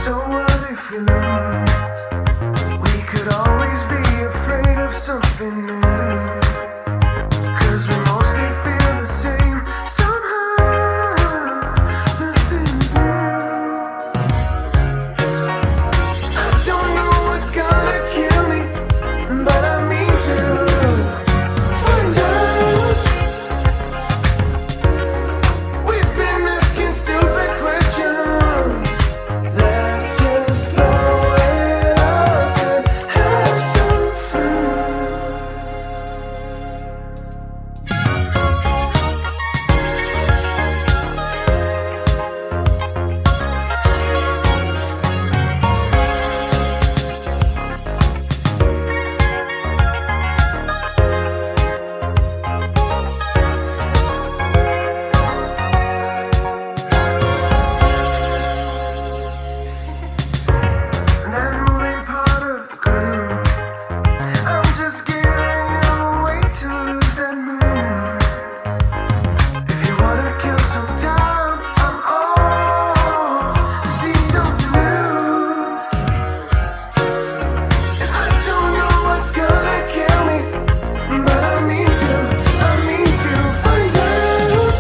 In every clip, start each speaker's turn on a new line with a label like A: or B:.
A: So what if we lose? We could always be afraid of something new, 'cause we mostly feel the same. Somehow, nothing's new. I don't know what's gonna kill me, but I mean to find out. We've been asking stupid questions. Let's just blow it up and have some fun. That moving part of the groove, I'm just giving you a way to lose that mood. If you wanna kill some time, I'm off to see something new. And I don't know what's gonna kill me, but I mean to find out.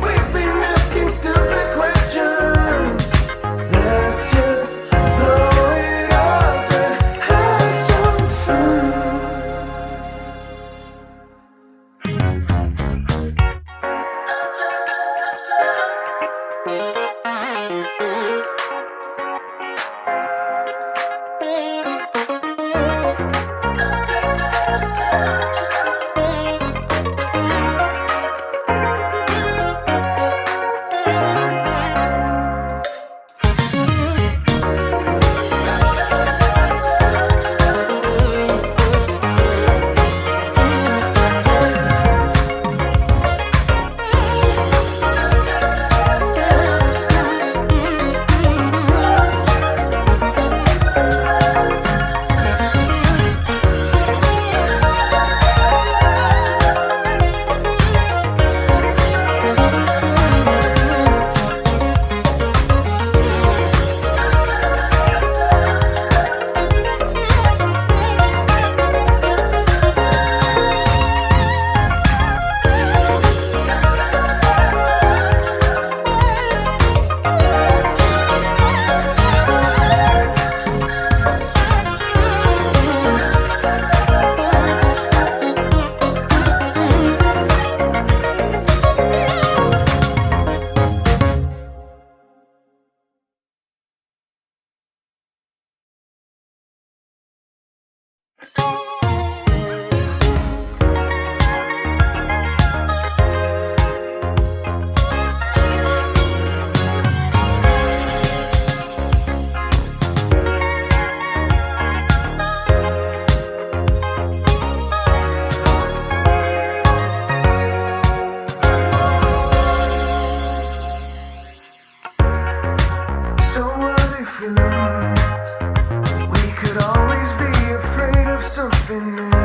A: We've been asking stupid questions. Let's just blow it up and have some fun. So what if we lose? We could always be afraid of something new.